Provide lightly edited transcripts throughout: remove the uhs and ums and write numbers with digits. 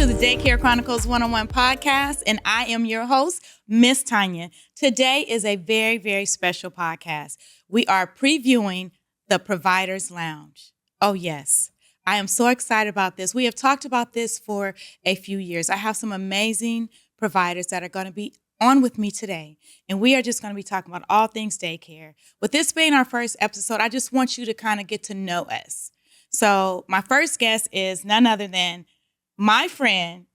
to the Daycare Chronicles one-on-one podcast, and I am your host, Miss Tonya. Today is a very, very special podcast. We are previewing the Provider's Lounge. Oh, yes. I am so excited about this. We have talked about this for a few years. I have some amazing providers that are going to be on with me today, and we are just going to be talking about all things daycare. With this being our first episode, I just want you to kind of get to know us. So my first guest is none other than my friend,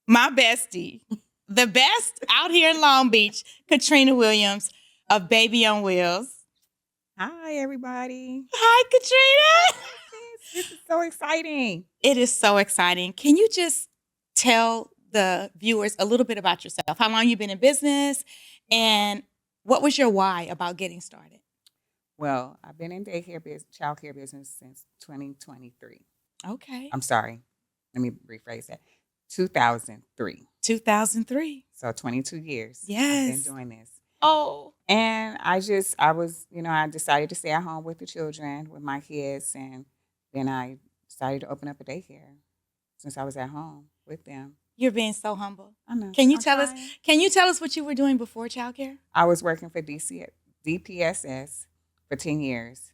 my bestie, the best out here in Long Beach, Katrina Williams of Baby on Wheels. Hi, everybody. Hi, Katrina. This is so exciting. It is so exciting. Can you just tell the viewers a little bit about yourself? How long you've been in business, and what was your why about getting started? Well, I've been in child care business since 2023. Okay. I'm sorry. Let me rephrase that. 2003. 2003. So 22 years. Yes. I've been doing this. Oh. And I decided to stay at home with the children, with my kids. And then I decided to open up a daycare since I was at home with them. You're being so humble. I know. Can you tell us what you were doing before childcare? I was working for DPSS for 10 years.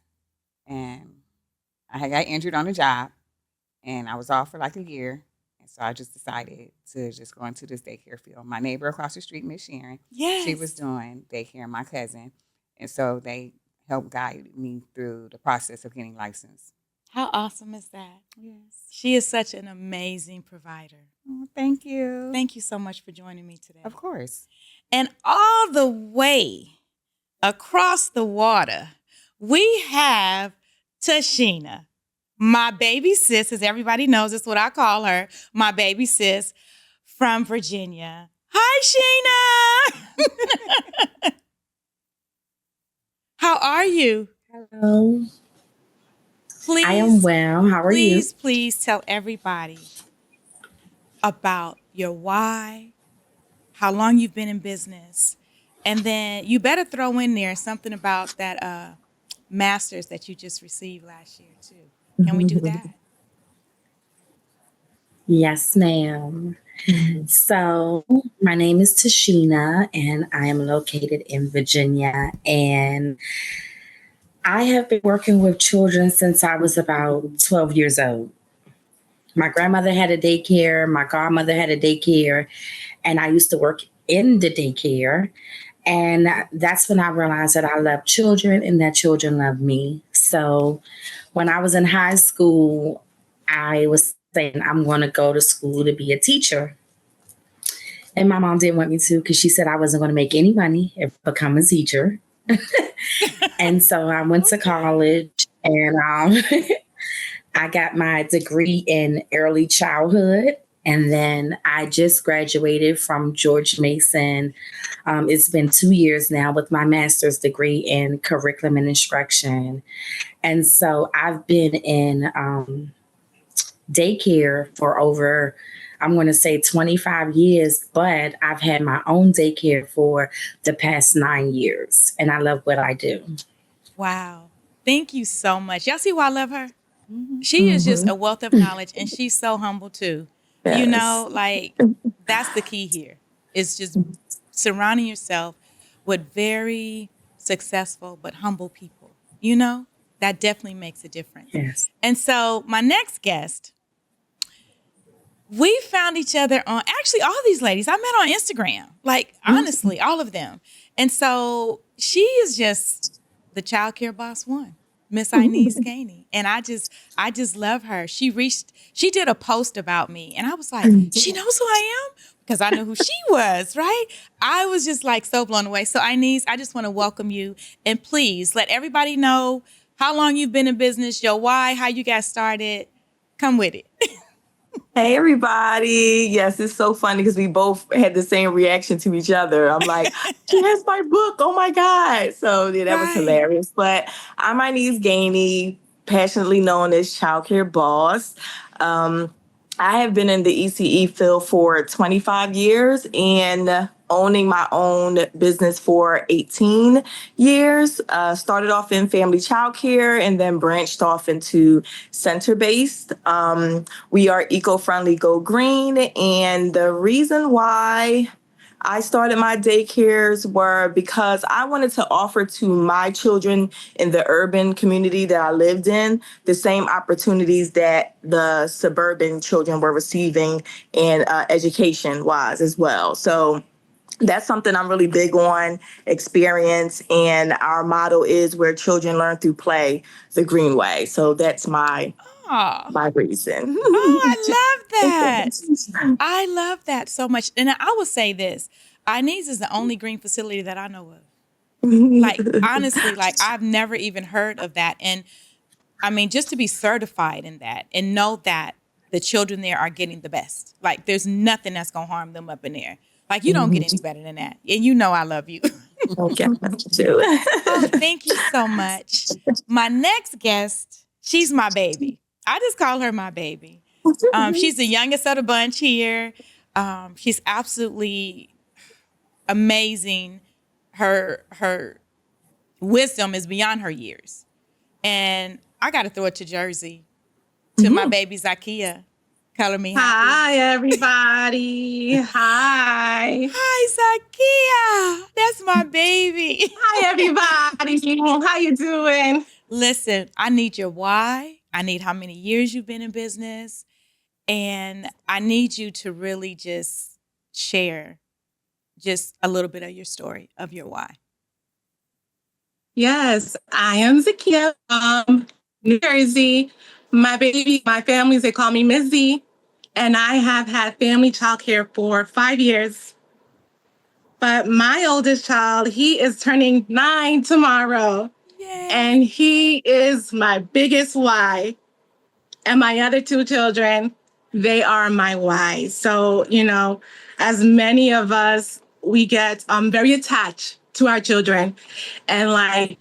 And I got injured on the job. And I was off for like a year. And so I just decided to just go into this daycare field. My neighbor across the street, Miss Sharon, yes, she was doing daycare, my cousin. And so they helped guide me through the process of getting licensed. How awesome is that? Yes. She is such an amazing provider. Oh, thank you. Thank you so much for joining me today. Of course. And all the way across the water, we have Tashina, my baby sis, as everybody knows, that's what I call her, my baby sis from Virginia. Hi, Sheena. How are you? Hello. Please, I am well. How are you? Please tell everybody about your why, how long you've been in business, and then you better throw in there something about that master's that you just received last year, too. Can we do that? Yes, ma'am. So my name is Tashina, and I am located in Virginia. And I have been working with children since I was about 12 years old. My grandmother had a daycare. My godmother had a daycare. And I used to work in the daycare. And that's when I realized that I love children and that children love me. So when I was in high school, I was saying I'm going to go to school to be a teacher. And my mom didn't want me to because she said I wasn't going to make any money if I become a teacher. And so I went to college and I got my degree in early childhood. And then I just graduated from George Mason. It's been 2 years now with my master's degree in curriculum and instruction. And so I've been in daycare for over, I'm going to say 25 years, but I've had my own daycare for the past 9 years. And I love what I do. Wow. Thank you so much. Y'all see why I love her? Mm-hmm. She is just a wealth of knowledge, and she's so humble too. Yes. You know, like that's the key here. It's just surrounding yourself with very successful but humble people. You know, that definitely makes a difference. Yes. And so my next guest, we found each other on, actually all these ladies I met on Instagram, like honestly, all of them. And so she is just the child care boss one. Miss Ineeze Gainey. And I just love her. She did a post about me and I was like, she knows who I am? Because I know who she was, right? I was just like so blown away. So Ineeze, I just want to welcome you, and please let everybody know how long you've been in business, your why, how you got started. Come with it. Hey, everybody. Yes, it's so funny because we both had the same reaction to each other. I'm like, she has my book. Oh, my God. So yeah, that was hilarious. But I'm Ineeze Gainey, passionately known as Childcare Boss. I have been in the ECE field for 25 years. And owning my own business for 18 years. Started off in family childcare and then branched off into center-based. We are eco-friendly, go green. And the reason why I started my daycares were because I wanted to offer to my children in the urban community that I lived in the same opportunities that the suburban children were receiving and education-wise as well. So that's something I'm really big on, experience. And our motto is where children learn through play the green way. So that's my reason. Oh, I love that. I love that so much. And I will say this, Ineeze is the only green facility that I know of. Like, honestly, like I've never even heard of that. And I mean, just to be certified in that and know that the children there are getting the best. Like, there's nothing that's going to harm them up in there. Like, you don't get any better than that. And you know I love you. Okay, Oh, thank you so much. My next guest, she's my baby. I just call her my baby. She's the youngest of the bunch here. She's absolutely amazing. Her wisdom is beyond her years. And I got to throw it to Jersey, to my baby Zakiyyah. Color me happy. Hi, everybody. Hi. Hi, Zakiyyah. That's my baby. Hi, everybody. How you doing? Listen, I need your why. I need how many years you've been in business. And I need you to really just share just a little bit of your story, of your why. Yes, I am Zakiyyah, New Jersey. My families, they call me Miss Z. And I have had family childcare for 5 years. But my oldest child, he is turning 9 tomorrow. Yay. And he is my biggest why. And my other 2 children, they are my why. So, as many of us, we get very attached to our children. And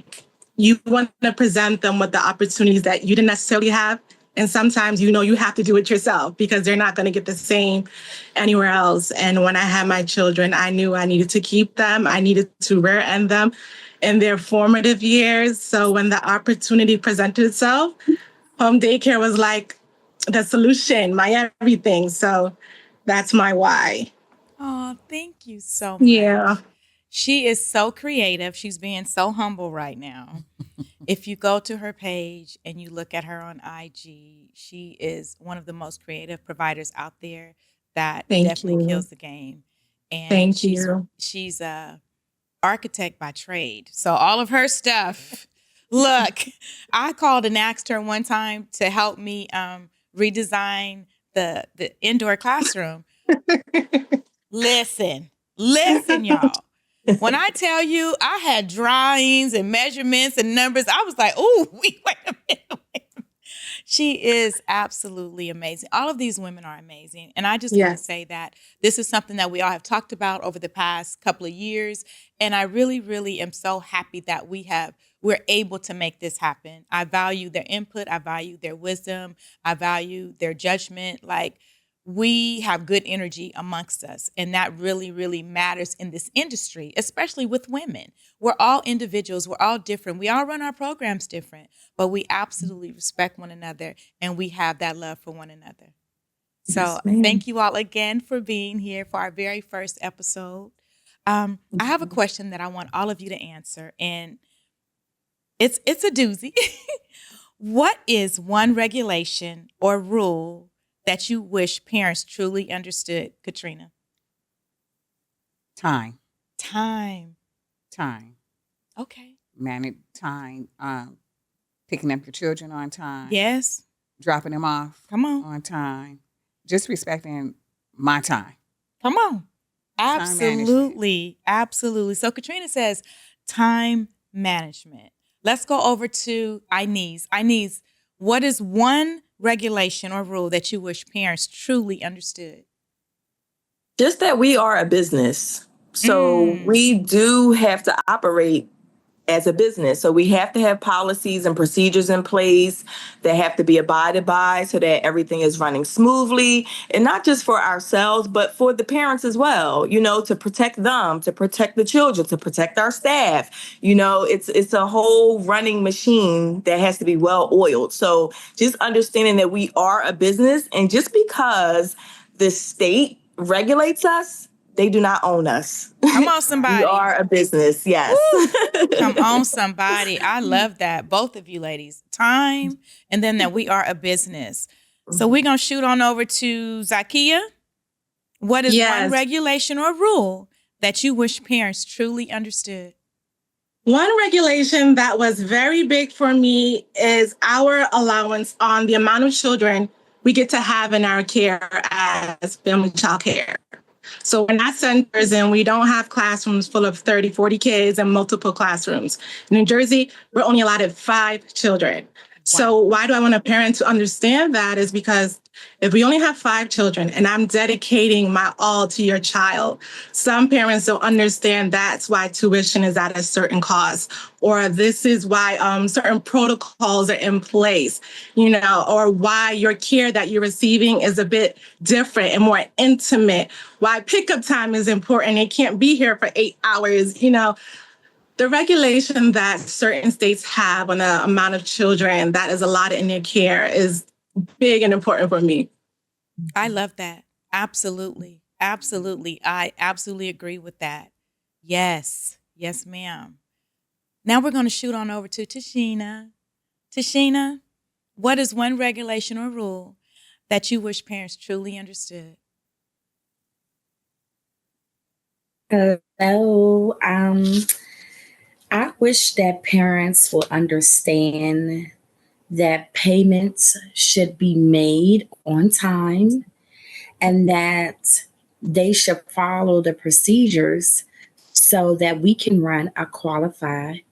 you want to present them with the opportunities that you didn't necessarily have. And sometimes, you have to do it yourself because they're not going to get the same anywhere else. And when I had my children, I knew I needed to keep them. I needed to rear-end them in their formative years. So when the opportunity presented itself, home daycare was like the solution, my everything. So that's my why. Oh, thank you so much. Yeah. She is so creative. She's being so humble right now. If you go to her page and you look at her on IG, she is one of the most creative providers out there that definitely kills the game. And she's a architect by trade. So all of her stuff, look, I called and asked her one time to help me redesign the indoor classroom. Listen, y'all. When I tell you I had drawings and measurements and numbers, I was like, oh, wait a minute. She is absolutely amazing. All of these women are amazing. And I just want to say that this is something that we all have talked about over the past couple of years. And I really, really am so happy that we're able to make this happen. I value their input. I value their wisdom. I value their judgment. We have good energy amongst us, and that really, really matters in this industry, especially with women. We're all individuals. We're all different. We all run our programs different, but we absolutely respect one another, and we have that love for one another. So thank you all again for being here for our very first episode. I have a question that I want all of you to answer, and it's a doozy. What is one regulation or rule that you wish parents truly understood, Katrina? Time. Okay. Manage time. Picking up your children on time. Yes. Dropping them off. Come on. On time. Just respecting my time. Come on. Absolutely. Absolutely. So Katrina says time management. Let's go over to Ineeze. Ineeze, what is one regulation or rule that you wish parents truly understood? Just that we are a business. So we do have to operate as a business. So we have to have policies and procedures in place that have to be abided by so that everything is running smoothly, and not just for ourselves, but for the parents as well, to protect them, to protect the children, to protect our staff. It's a whole running machine that has to be well oiled. So just understanding that we are a business, and just because the state regulates us, they do not own us. Come on, somebody. We are a business, yes. Come on, somebody. I love that. Both of you ladies. Time, and then that we are a business. So we're going to shoot on over to Zakiyyah. What is one regulation or rule that you wish parents truly understood? One regulation that was very big for me is our allowance on the amount of children we get to have in our care as family child care. So we're not centers, and we don't have classrooms full of 30, 40 kids and multiple classrooms. In New Jersey, we're only allotted 5 children. Wow. So why do I want a parent to understand that is because if we only have 5 children and I'm dedicating my all to your child, some parents don't understand that's why tuition is at a certain cost, or this is why certain protocols are in place, or why your care that you're receiving is a bit different and more intimate, why pickup time is important. It can't be here for 8 hours, The regulation that certain states have on the amount of children that is allotted in their care is big and important for me. I love that. Absolutely. Absolutely. I absolutely agree with that. Yes. Yes, ma'am. Now we're going to shoot on over to Tashina. Tashina, what is one regulation or rule that you wish parents truly understood? Hello. I wish that parents will understand that payments should be made on time and that they should follow the procedures so that we can run a qualified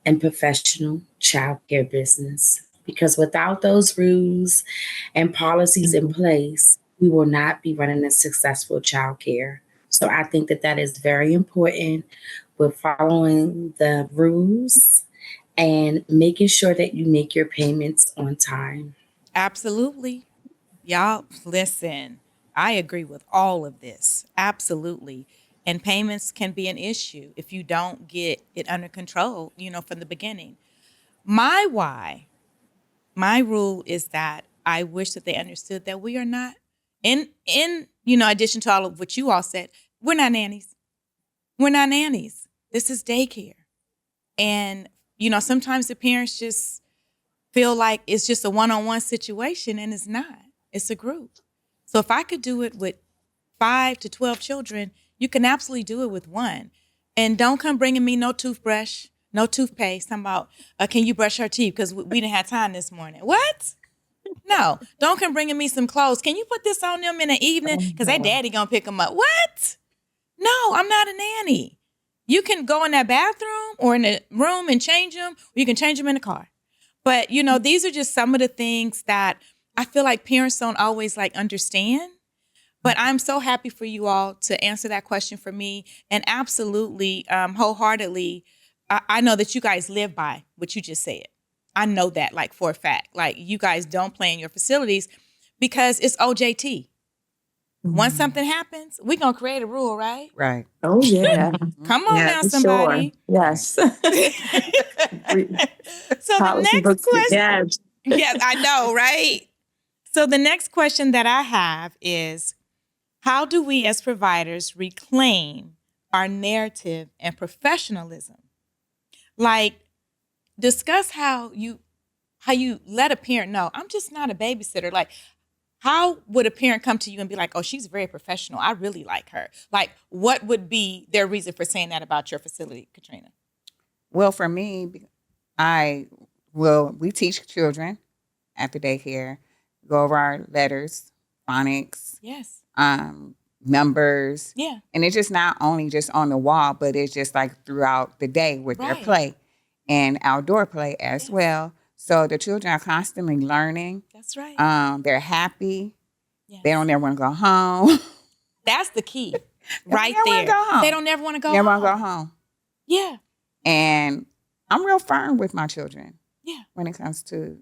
and professional childcare business. Because without those rules and policies in place, we will not be running a successful childcare. So I think that is very important with following the rules and making sure that you make your payments on time. Absolutely. Y'all, listen, I agree with all of this. Absolutely. And payments can be an issue if you don't get it under control, from the beginning. My rule is that I wish that they understood that we are not, in addition to all of what you all said, we're not nannies. We're not nannies. This is daycare. And, sometimes the parents just feel like it's just a one-on-one situation, and it's not. It's a group. So if I could do it with 5 to 12 children, you can absolutely do it with one. And don't come bringing me no toothbrush, no toothpaste. I'm about, can you brush our teeth? Because we didn't have time this morning. What? No. Don't come bringing me some clothes. Can you put this on them in the evening? Because that daddy going to pick them up. What? No, I'm not a nanny. You can go in that bathroom or in the room and change them, or you can change them in the car. But, these are just some of the things that I feel like parents don't always understand. But I'm so happy for you all to answer that question for me. And absolutely, wholeheartedly, I know that you guys live by what you just said. I know that for a fact. You guys don't play in your facilities because it's OJT. Once something happens, we're going to create a rule, right? Right. Oh, yeah. Come on now, somebody. Sure. Yes. So the next question. Yes, I know, right? So the next question that I have is, how do we as providers reclaim our narrative and professionalism? Discuss how you let a parent know, I'm just not a babysitter. How would a parent come to you and be like, oh, she's very professional, I really like her? What would be their reason for saying that about your facility, Katrina? Well, for me, we teach children at the daycare, go over our letters, phonics, yes, numbers. Yeah. And it's just not only just on the wall, but it's just throughout the day with their play and outdoor play as well. So the children are constantly learning. That's right. They're happy. Yes. They don't ever want to go home. That's the key right there. They don't ever want to go home. Never want to go home. Yeah. And I'm real firm with my children. Yeah. When it comes to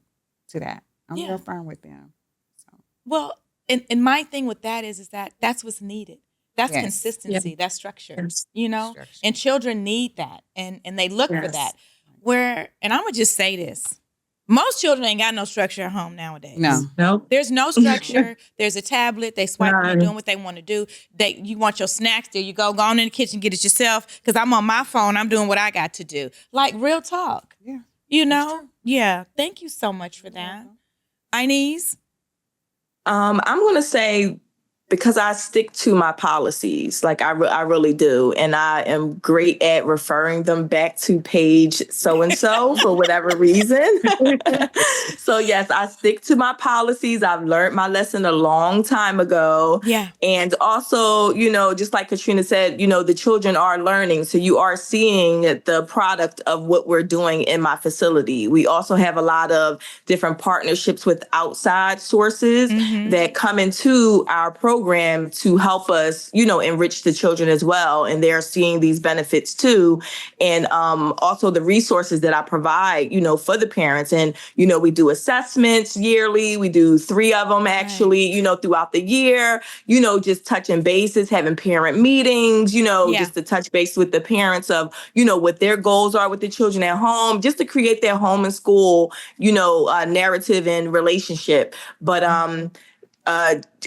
that, I'm real firm with them. So. Well, and my thing with that is that's what's needed. That's Yes. consistency. That's structure. Yes. You know, Structure. and children need that, and they look for that. Where, and I'm gonna just say this: most children ain't got no structure at home nowadays. Nope. There's no structure. There's a tablet. They swipe. They're None. doing what they want to do. You want your snacks. There you go. Go on in the kitchen, get it yourself. Because I'm on my phone. I'm doing what I got to do. Like real talk. Yeah. You know. Yeah. Thank you so much for that, Ineeze. I'm going to say, because I stick to my policies, like I really do. And I am great at referring them back to page so-and-so for whatever reason. So yes, I stick to my policies. I've learned my lesson a long time ago. Yeah. And also, you know, just like Katrina said, you know, the children are learning. So you are seeing the product of what we're doing in my facility. We also have a lot of different partnerships with outside sources that come into our program to help us, you know, enrich the children as well. And they're seeing these benefits too. And also the resources that I provide, you know, for the parents. And, you know, we do assessments yearly. We do 3 of them actually, you know, throughout the year, you know, just touching bases, having parent meetings, you know, just to touch base with the parents of, you know, what their goals are with the children at home, just to create their home and school, you know, narrative and relationship. But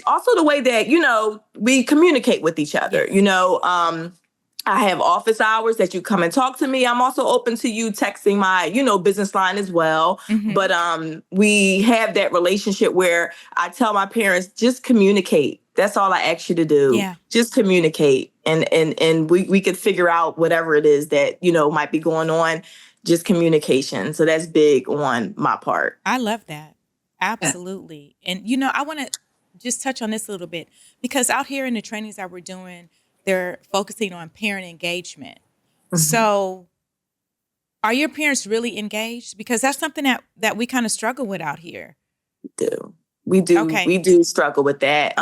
also the way that, you know, we communicate with each other, you know, I have office hours that you come and talk to me. I'm also open to you texting my, you know, business line as well. But we have that relationship where I tell my parents, just communicate. That's all I ask you to do. Yeah. Just communicate. And we could figure out whatever it is that, you know, might be going on. Just communication. So that's big on my part. I love that. Absolutely. And, you know, I want to just touch on this a little bit, because out here in the trainings that we're doing, they're focusing on parent engagement. So are your parents really engaged? Because that's something that we kind of struggle with out here. We do. Okay. We do struggle with that.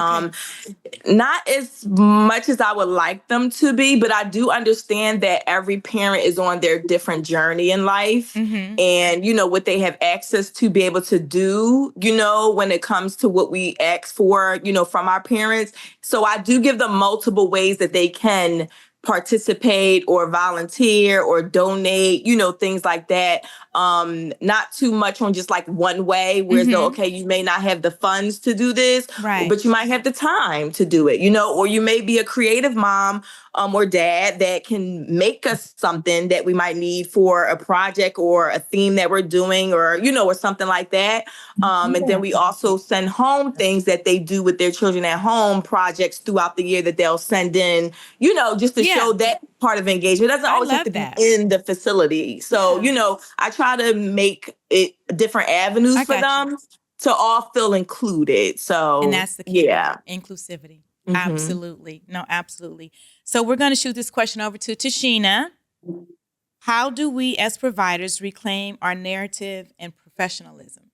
Not as much as I would like them to be, but I do understand that every parent is on their different journey in life and, you know, what they have access to be able to do, you know, when it comes to what we ask for, you know, from our parents. So I do give them multiple ways that they can participate or volunteer or donate, you know, things like that. Not too much on just like one way, whereas though, okay, you may not have the funds to do this, but you might have the time to do it, you know, or you may be a creative mom or dad that can make us something that we might need for a project or a theme that we're doing, or, you know, or something like that. And then we also send home things that they do with their children at home, projects throughout the year that they'll send in, you know, just to show that part of engagement. It doesn't always have to be in the facility. So, you know, I try to make it different avenues for them to all feel included. So, and that's the key. Inclusivity. Absolutely. No, absolutely. So we're going to shoot this question over to Tashina. How do we as providers reclaim our narrative and professionalism?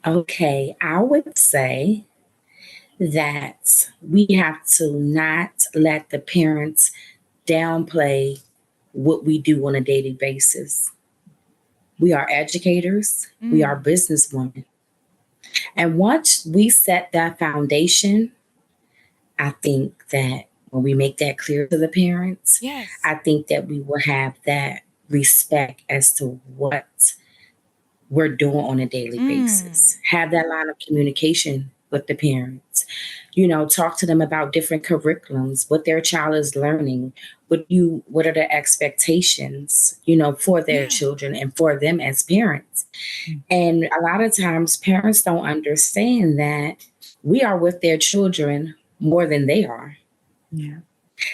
Okay, I would say that we have to not let the parents downplay what we do on a daily basis. We are educators. We are businesswomen. And once we set that foundation, I think that when we make that clear to the parents, I think that we will have that respect as to what we're doing on a daily basis. Have that line of communication with the parents. You know, talk to them about different curriculums, what their child is learning, what are the expectations, you know, for their children and for them as parents. And a lot of times parents don't understand that we are with their children more than they are.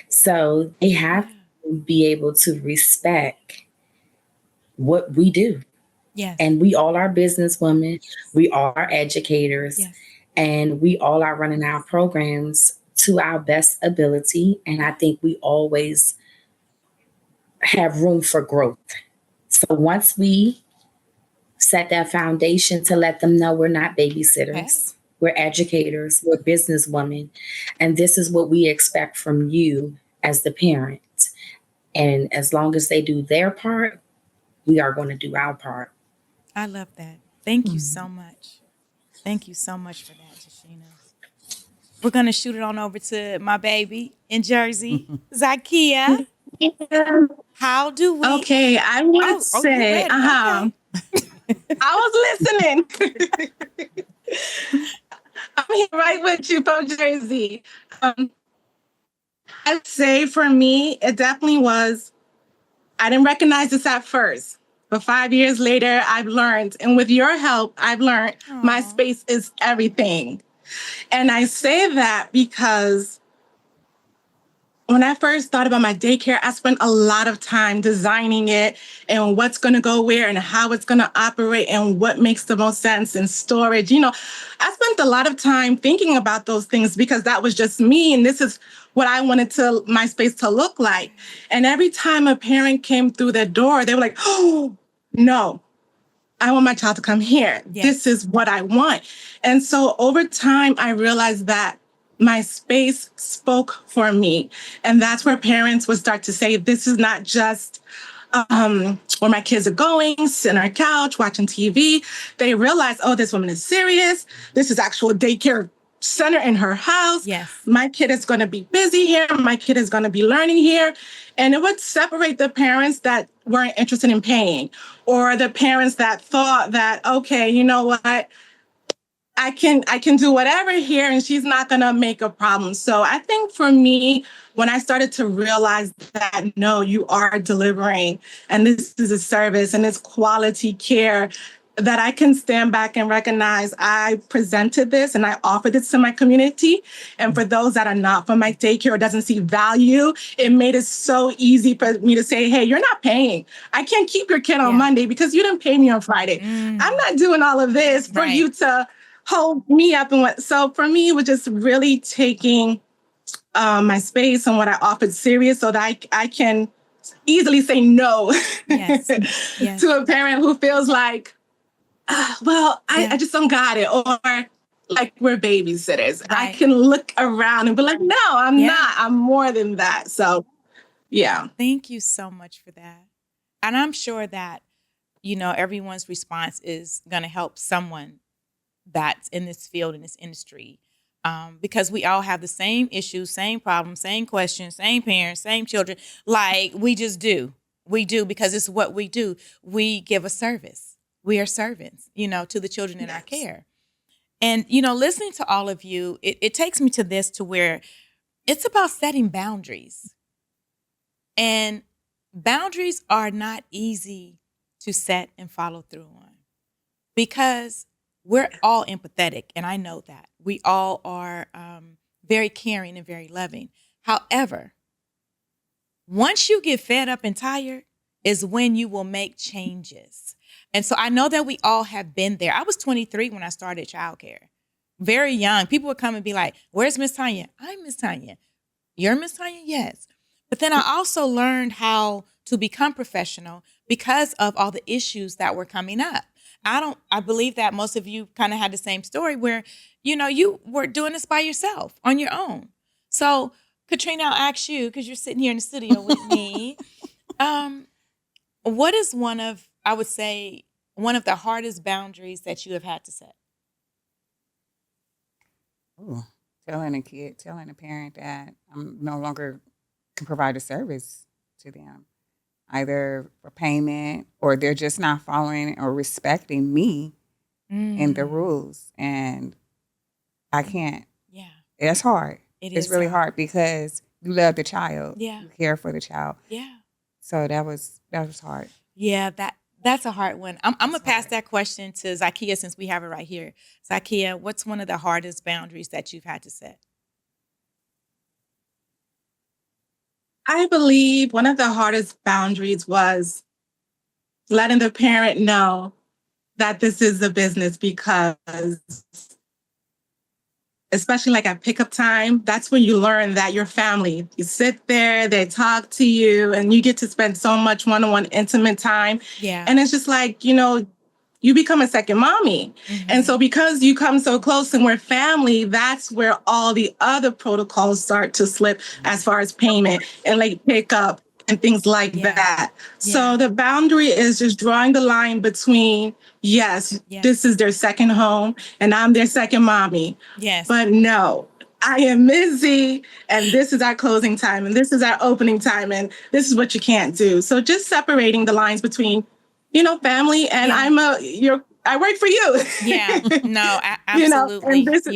So they have to be able to respect what we do. And we all are businesswomen. We all are educators. And we all are running our programs to our best ability. And I think we always have room for growth. So once we set that foundation to let them know we're not babysitters, we're educators, we're businesswomen, and this is what we expect from you as the parent. And as long as they do their part, we are going to do our part. I love that. Thank you so much. Thank you so much for that, Tashina. We're going to shoot it on over to my baby in Jersey, Zakiyyah. How do we? Okay, I would you say, ready? Okay. I was listening. I'm here right with you from Jersey. I'd say for me, it definitely was, I didn't recognize this at first, but 5 years later, I've learned, and with your help, I've learned my space is everything. And I say that because when I first thought about my daycare, I spent a lot of time designing it and what's going to go where and how it's going to operate and what makes the most sense in storage. You know, I spent a lot of time thinking about those things because that was just me. And this is what I wanted my space to look like. And every time a parent came through the door, they were like, oh, no, I want my child to come here. Yes. This is what I want. And so over time, I realized that my space spoke for me. And that's where parents would start to say, this is not just where my kids are going, sitting on our couch, watching TV. They realize, oh, this woman is serious. This is actual daycare center in her house. Yes. My kid is going to be busy here. My kid is going to be learning here. And it would separate the parents that weren't interested in paying, or the parents that thought that, okay, you know what? I can do whatever here and she's not going to make a problem. So I think for me, when I started to realize that, no, you are delivering and this is a service and it's quality care, that I can stand back and recognize I presented this and I offered this to my community. And for those that are not from my daycare or doesn't see value, it made it so easy for me to say, hey, you're not paying. I can't keep your kid on Monday because you didn't pay me on Friday. I'm not doing all of this for you to hold me up. And so for me, it was just really taking my space and what I offered serious so that I can easily say no to a parent who feels like, I just don't got it. Or like we're babysitters. Right. I can look around and be like, no, I'm not. I'm more than that. So, yeah. Thank you so much for that. And I'm sure that, everyone's response is going to help someone that's in this field, in this industry, because we all have the same issues, same problems, same questions, same parents, same children. Like we just do. We do because it's what we do. We give a service. We are servants, to the children in our care. And, listening to all of you, it takes me to this, to where it's about setting boundaries. And boundaries are not easy to set and follow through on, because we're all empathetic, and I know that. We all are very caring and very loving. However, once you get fed up and tired is when you will make changes. And so I know that we all have been there. I was 23 when I started childcare. Very young. People would come and be like, where's Miss Tonya? I'm Miss Tonya. You're Miss Tonya? Yes. But then I also learned how to become professional because of all the issues that were coming up. I believe that most of you kind of had the same story where, you were doing this by yourself on your own. So Katrina, I'll ask you, because you're sitting here in the studio with me. What is one of the hardest boundaries that you have had to set? Ooh, telling a parent that I'm no longer can provide a service to them, either for payment or they're just not following or respecting me and the rules. And I can't. Yeah. It's hard. It's really hard because you love the child. Yeah. You care for the child. Yeah. So that was hard. Yeah, that's a hard one. I'm going to pass that question to Zakiyyah since we have it right here. Zakiyyah, what's one of the hardest boundaries that you've had to set? I believe one of the hardest boundaries was letting the parent know that this is a business, because especially like at pickup time, that's when you learn that your family, you sit there, they talk to you, and you get to spend so much one-on-one intimate time. Yeah. And it's just like, you you become a second mommy. And so because you come so close and we're family, that's where all the other protocols start to slip as far as payment and late pickup and things like that. So the boundary is just drawing the line between, yes, this is their second home and I'm their second mommy. Yes. But no, I am Ms. Z, and this is our closing time, and this is our opening time, and this is what you can't do. So just separating the lines between, family and I work for you. Yeah. No, absolutely. And this is,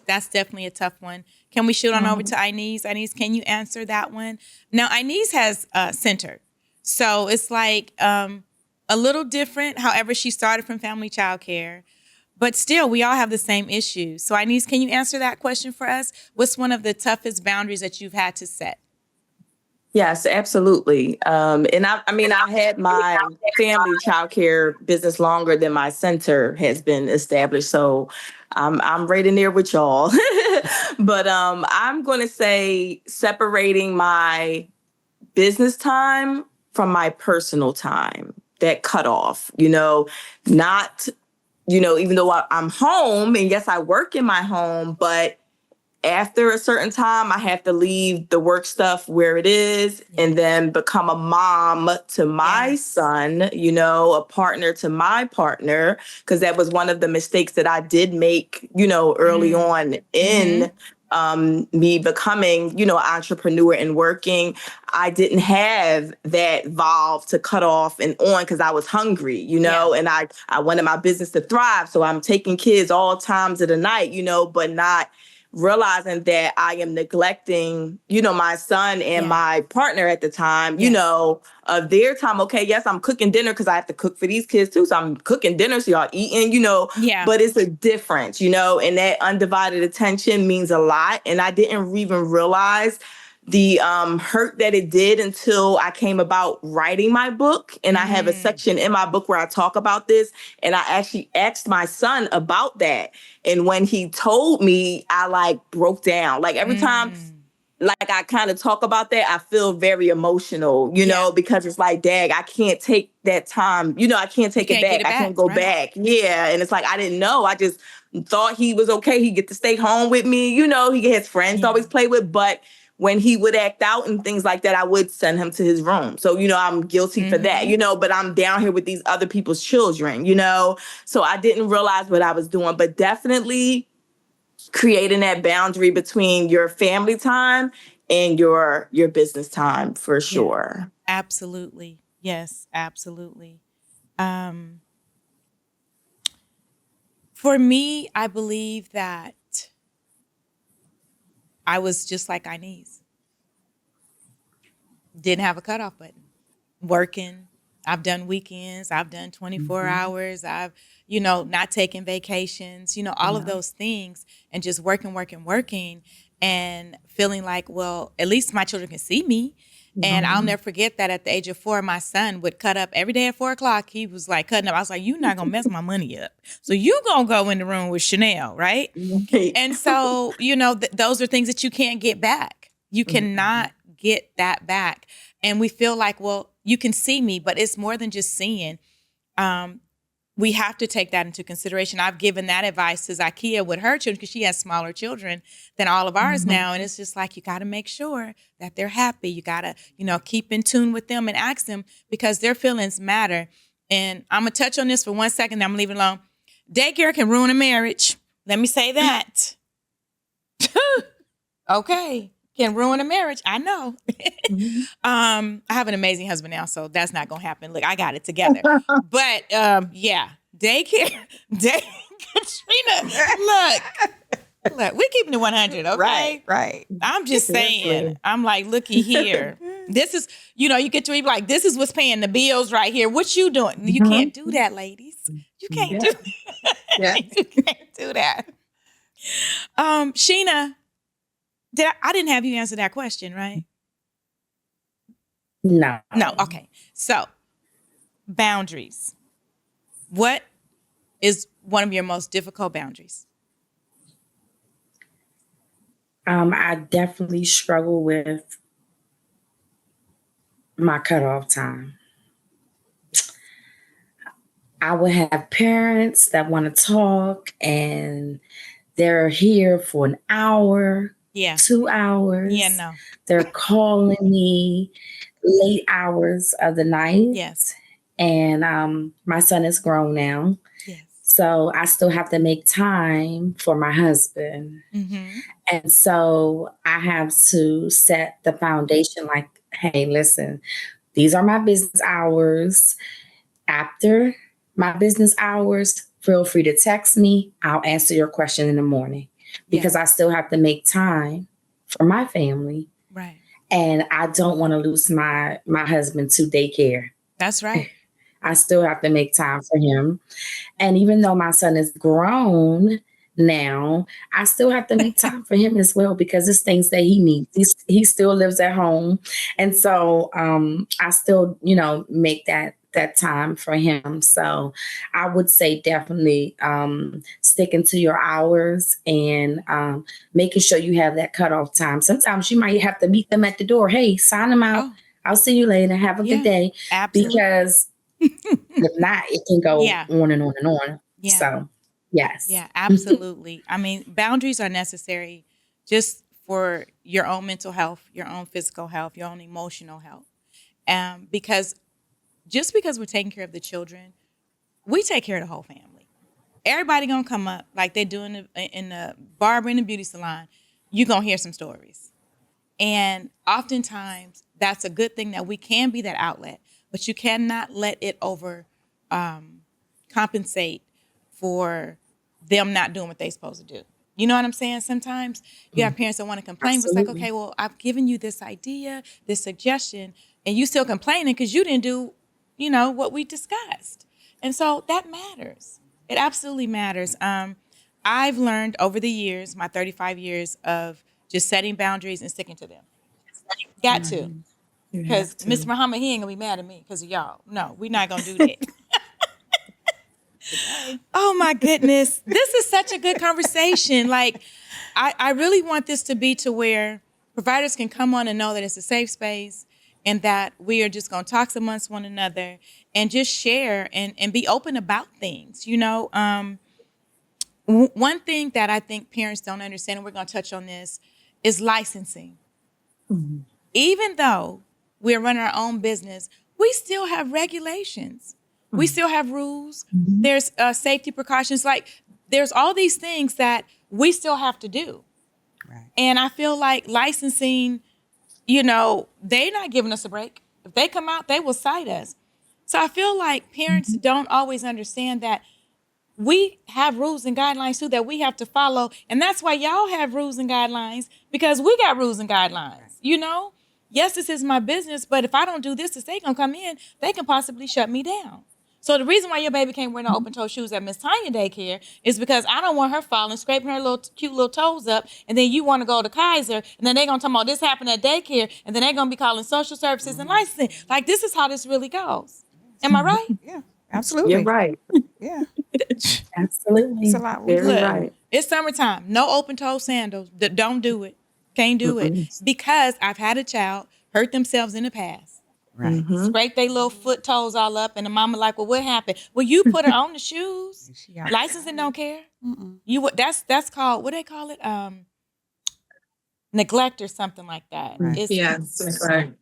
That's definitely a tough one. Can we shoot on over to Ineeze? Ineeze, can you answer that one? Now, Ineeze has Centered. So it's like a little different. However, she started from family childcare. But still, we all have the same issues. So Ineeze, can you answer that question for us? What's one of the toughest boundaries that you've had to set? Yes, absolutely. And I had my family childcare business longer than my center has been established. So I'm right in there with y'all. But I'm going to say separating my business time from my personal time, that cutoff, not, even though I'm home and yes, I work in my home, but after a certain time, I have to leave the work stuff where it is and then become a mom to my son, a partner to my partner, because that was one of the mistakes that I did make, early on in me becoming, entrepreneur and working. I didn't have that valve to cut off and on because I was hungry, and I wanted my business to thrive. So I'm taking kids all times of the night, but not realizing that I am neglecting, my son and my partner at the time, of their time. Okay, yes, I'm cooking dinner because I have to cook for these kids too. So I'm cooking dinner, so y'all eating, but it's a difference, and that undivided attention means a lot. And I didn't even realize the hurt that it did until I came about writing my book. And I have a section in my book where I talk about this. And I actually asked my son about that. And when he told me, I broke down. Like every time I kind of talk about that, I feel very emotional, because it's like, dag, I can't take that time. I can't take it back. I can't go back. Yeah. And it's like, I didn't know. I just thought he was okay. He'd get to stay home with me. He has friends to always play with. But when he would act out and things like that, I would send him to his room. So, I'm guilty for that, but I'm down here with these other people's children, So I didn't realize what I was doing, but definitely creating that boundary between your family time and your business time for sure. Yeah, absolutely. Yes, absolutely. For me, I believe that I was just like Ineeze. Didn't have a cutoff button. Working. I've done weekends. I've done 24 hours. I've, not taking vacations, all of those things and just working and feeling like, well, at least my children can see me. And I'll never forget that at the age of 4, my son would cut up every day at 4:00. He was like cutting up. I was like, you're not going to mess my money up. So you going to go in the room with Chanel, right? And so, those are things that you can't get back. You cannot get that back. And we feel like, well, you can see me, but it's more than just seeing. We have to take that into consideration. I've given that advice to Zakiyyah with her children because she has smaller children than all of ours now. And it's just like, you got to make sure that they're happy. You got to, keep in tune with them and ask them because their feelings matter. And I'm going to touch on this for 1 second. Then I'm going to leave it alone. Daycare can ruin a marriage. Let me say that. Okay. Can ruin a marriage. I know. I have an amazing husband now, so that's not going to happen. Look, I got it together. But daycare, Katrina, look, we're keeping it 100, okay? Right. I'm just saying. I'm like, looky here. This is, you get to be like, this is what's paying the bills right here. What you doing? You can't do that, ladies. You can't do that. You can't do that. Sheena, I didn't have you answer that question, right? No. No. Okay. So, boundaries. What is one of your most difficult boundaries? I definitely struggle with my cutoff time. I would have parents that want to talk and they're here for an hour, Yeah. 2 hours. Yeah, no. They're calling me late hours of the night. Yes. And my son is grown now. Yes. So I still have to make time for my husband. Mm-hmm. And so I have to set the foundation like, hey, listen, these are my business hours. After my business hours, feel free to text me. I'll answer your question in the morning because I still have to make time for my family. Right. And I don't want to lose my husband to daycare. That's right. I still have to make time for him. And even though my son is grown now, I still have to make time for him as well because it's things that he needs. He still lives at home. And so I still, make that time for him. So I would say definitely sticking to your hours and making sure you have that cutoff time. Sometimes you might have to meet them at the door. Hey, sign them out. Oh. I'll see you later. Have a good day. Absolutely. Because if not, it can go on and on and on. Yeah. So, yes. Yeah, absolutely. I mean, boundaries are necessary just for your own mental health, your own physical health, your own emotional health. Because we're taking care of the children, we take care of the whole family. Everybody gonna come up like they do in the barber and the beauty salon. You're gonna hear some stories. And oftentimes, that's a good thing that we can be that outlet. But you cannot let it compensate for them not doing what they're supposed to do. You know what I'm saying? Sometimes you have parents that want to complain, but it's like, okay, well, I've given you this idea, this suggestion, and you still complaining because you didn't do, what we discussed. And so that matters. It absolutely matters. I've learned over the years, my 35 years of just setting boundaries and sticking to them. Got to. Because Mr. Muhammad, he ain't going to be mad at me because of y'all. No, we're not going to do that. Oh, my goodness. This is such a good conversation. Like, I really want this to be to where providers can come on and know that it's a safe space and that we are just going to talk amongst one another and just share and be open about things. One thing that I think parents don't understand, and we're going to touch on this, is licensing. Mm-hmm. Even though we're running our own business, we still have regulations. Mm-hmm. We still have rules. Mm-hmm. There's safety precautions. Like, there's all these things that we still have to do. Right. And I feel like licensing, they're not giving us a break. If they come out, they will cite us. So I feel like parents don't always understand that we have rules and guidelines too that we have to follow. And that's why y'all have rules and guidelines, because we got rules and guidelines, Yes, this is my business, but if I don't do this, if they gonna come in, they can possibly shut me down. So the reason why your baby can't wear no open-toe shoes at Miss Tonya Daycare is because I don't want her falling, scraping her little cute little toes up, and then you want to go to Kaiser, and then they're gonna talk about this happened at daycare, and then they're gonna be calling social services and licensing. Like, this is how this really goes. Am I right? Yeah, absolutely. You're right. Yeah. Absolutely. It's a lot. Very right. It's summertime. No open-toe sandals. Don't do it. Can't do it. Because I've had a child hurt themselves in the past. Right. Mm-hmm. Scrape their little foot toes all up, and the mama like, well, what happened? Well, you put her on the shoes. Licensing don't care. Mm-mm. That's called, what they call it? Neglect or something like that. Right. It's neglect.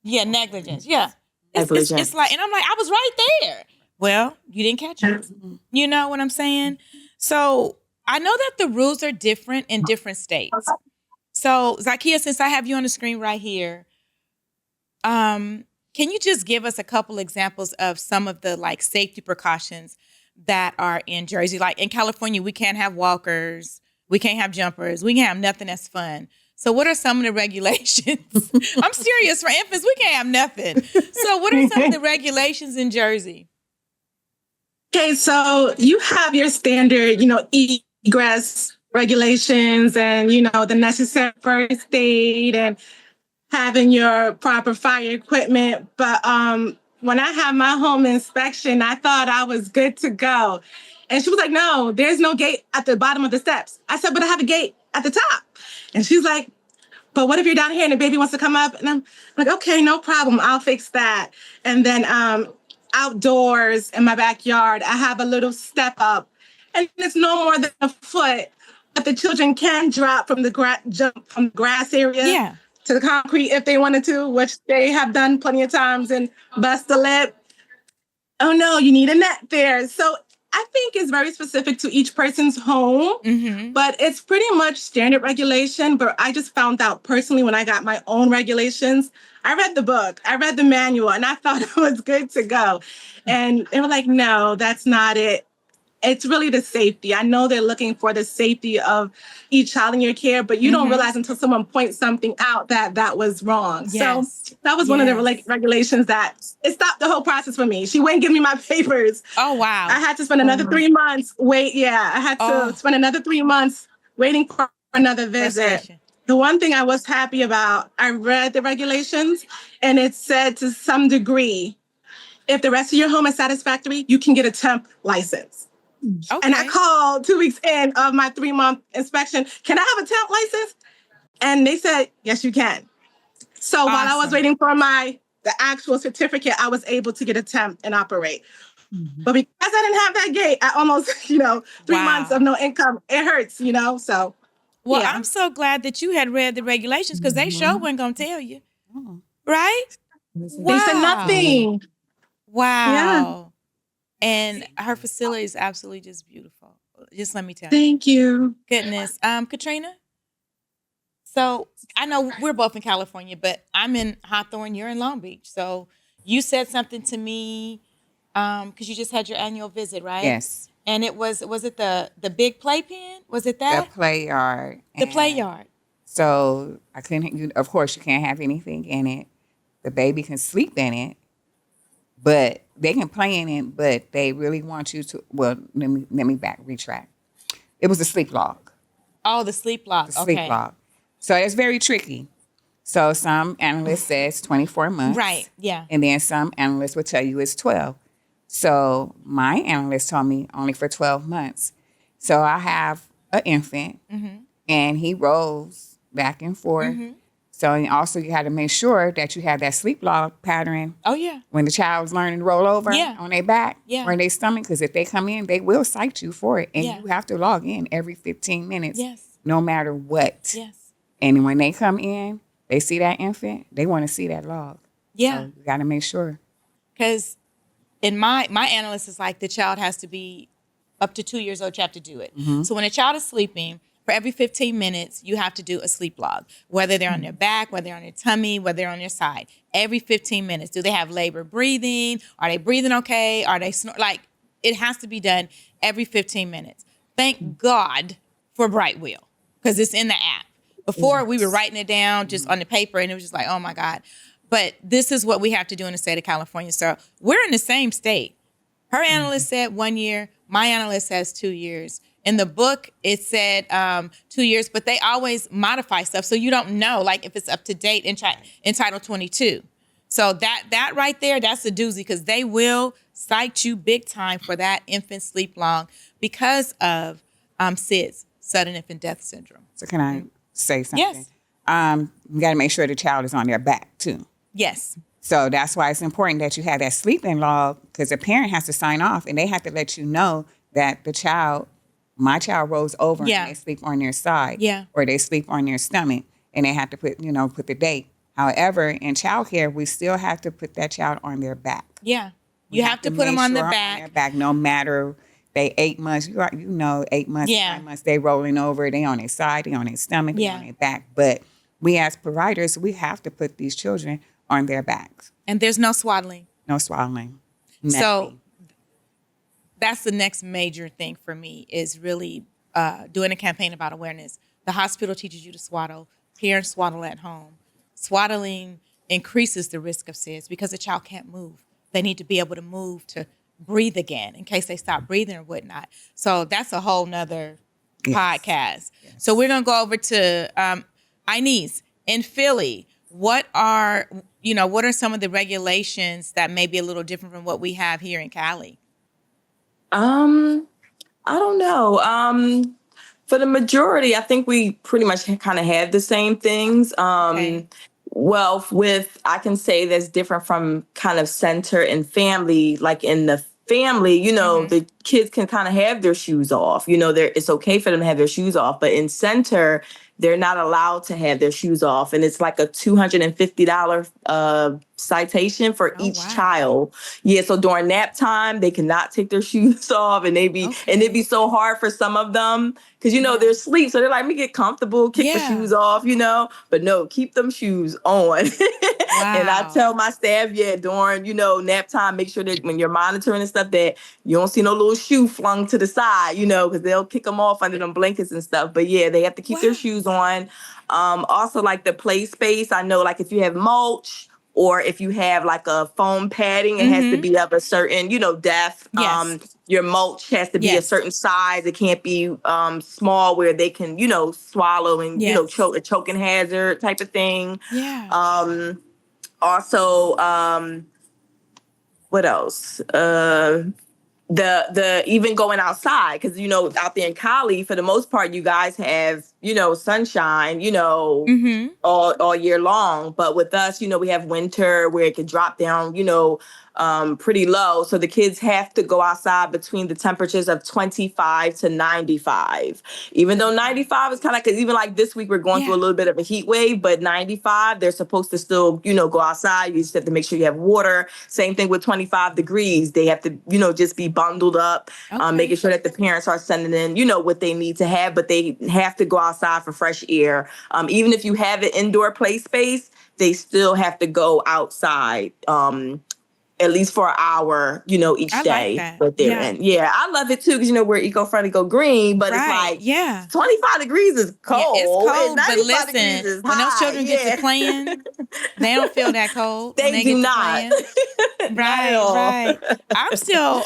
Yeah, negligence. Yeah. It's like, and I'm like, I was right there. Well, you didn't catch it. You know what I'm saying? So I know that the rules are different in different states. So Zakiyyah, since I have you on the screen right here, can you just give us a couple examples of some of the safety precautions that are in Jersey? Like in California, we can't have walkers, we can't have jumpers, we can't have nothing that's fun. So what are some of the regulations? I'm serious, for infants, we can't have nothing. So what are some of the regulations in Jersey? Okay, so you have your standard, egress regulations and, the necessary first aid and having your proper fire equipment. But when I had my home inspection, I thought I was good to go. And she was like, no, there's no gate at the bottom of the steps. I said, but I have a gate at the top. And she's like, but what if you're down here and the baby wants to come up? And I'm like, okay, no problem. I'll fix that. And then outdoors in my backyard. I have a little step up, and it's no more than a foot, but the children can drop from the jump from the grass area to the concrete if they wanted to, which they have done plenty of times, and bust a lip. Oh no, you need a net there. So I think it's very specific to each person's home, but it's pretty much standard regulation. But I just found out personally when I got my own regulations, I read the book, I read the manual, and I thought it was good to go. And they were like, no, that's not it. It's really the safety. I know they're looking for the safety of each child in your care, but you don't realize until someone points something out that was wrong. Yes. So that was one of the regulations that it stopped the whole process for me. She wouldn't give me my papers. Oh, wow. I had to spend another 3 months I had to spend another 3 months waiting for another visit. The one thing I was happy about, I read the regulations and it said to some degree, if the rest of your home is satisfactory, you can get a temp license. Okay. And I called 2 weeks in of my 3-month inspection. Can I have a temp license? And they said, yes, you can. So while I was waiting for the actual certificate, I was able to get a temp and operate. But because I didn't have that gate, I almost, 3 months of no income, it hurts, so. Well, yeah. I'm so glad that you had read the regulations because they sure weren't going to tell you. Right? They said nothing. Wow. Yeah. And her facility is absolutely just beautiful. Just let me tell you. Thank you. Goodness. Katrina? So I know we're both in California, but I'm in Hawthorne. You're in Long Beach. So you said something to me because you just had your annual visit, right? Yes. And it was it the big playpen? Was it that? The play yard. The play yard. So I couldn't, of course, you can't have anything in it. The baby can sleep in it. But they can play in it, but they really want you to, well, let me retract. It was a sleep log. Oh, the sleep log. The sleep log. So it's very tricky. So some analysts says 24 months. Right, yeah. And then some analysts will tell you it's 12. So my analyst told me only for 12 months. So I have an infant, and he rolls back and forth. So and also you had to make sure that you have that sleep log pattern. Oh, yeah. When the child's learning to roll over on their back or in their stomach, because if they come in, they will cite you for it. And you have to log in every 15 minutes, no matter what. Yes. And when they come in, they see that infant, they want to see that log. Yeah. So you got to make sure. Because in my analyst is like the child has to be up to 2 years old, you have to do it. So when a child is sleeping, for every 15 minutes, you have to do a sleep log, whether they're on their back, whether they're on their tummy, whether they're on their side. Every 15 minutes. Do they have labor breathing? Are they breathing okay? Are they it has to be done every 15 minutes. Thank God for Brightwheel because it's in the app. Before, we were writing it down just on the paper, and it was just like, oh, my God. But this is what we have to do in the state of California. So we're in the same state. Her analyst said 1 year. My analyst says 2 years. In the book, it said 2 years, but they always modify stuff. So you don't know, like, if it's up to date in Title 22. So that right there, that's a doozy because they will cite you big time for that infant sleep long because of SIDS, sudden infant death syndrome. So can I say something? Yes. You got to make sure the child is on their back, too. Yes. So that's why it's important that you have that sleeping log because the parent has to sign off and they have to let you know that my child rolls over and they sleep on their side or they sleep on their stomach and they have to put the date. However, in childcare, we still have to put that child on their back. Yeah. You have to put them on their back. No matter they 8 months, 8 months, 9 months, they rolling over, they on their side, they on their stomach, they on their back. But we as providers, we have to put these children on their backs. And there's no swaddling. No swaddling. Nothing. So that's the next major thing for me is really doing a campaign about awareness. The hospital teaches you to swaddle. Parents swaddle at home. Swaddling increases the risk of SIDS because the child can't move. They need to be able to move to breathe again in case they stop breathing or whatnot. So that's a whole nother podcast. Yes. So we're going to go over to Ineeze in Philly. What are some of the regulations that may be a little different from what we have here in Cali? I don't know. For the majority, I think we pretty much kind of had the same things. Well, I can say that's different from kind of center and family. Like in the family, the kids can kind of have their shoes off. It's okay for them to have their shoes off. But in center, they're not allowed to have their shoes off. And it's like a $250 citation for each child. Yeah. So during nap time, they cannot take their shoes off, and and it'd be so hard for some of them because, they're asleep. So they're like, me get comfortable, kick the shoes off, but no, keep them shoes on. And I tell my staff, during, nap time, make sure that when you're monitoring and stuff that you don't see no little shoe flung to the side, because they'll kick them off under them blankets and stuff. But yeah, they have to keep their shoes on. Also, like the play space, I know, like if you have mulch or if you have like a foam padding, it has to be of a certain, depth. Yes. Your mulch has to be a certain size. It can't be small where they can, swallow and, choke, a choking hazard type of thing. Yeah. Also, what else? The even going outside, because out there in Cali, for the most part, you guys have sunshine, all year long. But with us, we have winter where it can drop down, pretty low. So the kids have to go outside between the temperatures of 25 to 95. Even though 95 is kind of, because even like this week we're going through a little bit of a heat wave, but 95 they're supposed to still go outside. You just have to make sure you have water. Same thing with 25 degrees. They have to just be bundled up, making sure that the parents are sending in what they need to have, but they have to go outside for fresh air. Even if you have an indoor play space, they still have to go outside at least for an hour, each day that they're in. Yeah, I love it too because we're eco-friendly, go green, but it's like 25 degrees is cold. Yeah, it's cold, but listen, when those children get to playing, they don't feel that cold. They do not. Right. I'm still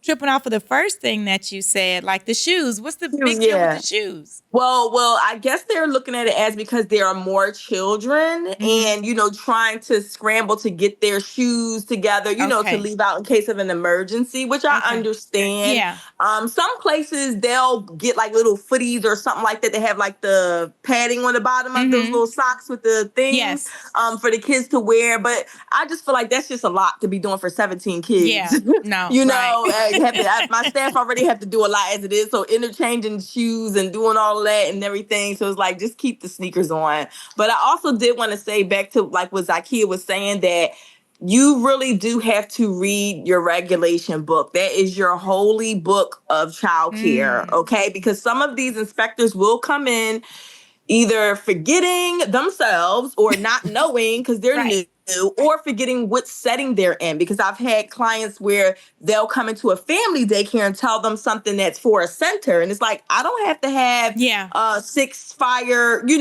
tripping off of the first thing that you said, like the shoes. What's the big deal with the shoes? Well, I guess they're looking at it as because there are more children and, trying to scramble to get their shoes together, to leave out in case of an emergency, which I understand. Yeah. Some places they'll get like little footies or something like that. They have like the padding on the bottom of those little socks with the things for the kids to wear. But I just feel like that's just a lot to be doing for 17 kids. Yeah. No. My staff already have to do a lot as it is. So interchanging shoes and doing all of that and everything. So it's like, just keep the sneakers on. But I also did want to say back to like what Zakiyyah was saying, that you really do have to read your regulation book. That is your holy book of childcare. Okay. Because some of these inspectors will come in either forgetting themselves or not knowing because they're new, or forgetting what setting they're in. Because I've had clients where they'll come into a family daycare and tell them something that's for a center. And it's like, I don't have to have 6 fire, with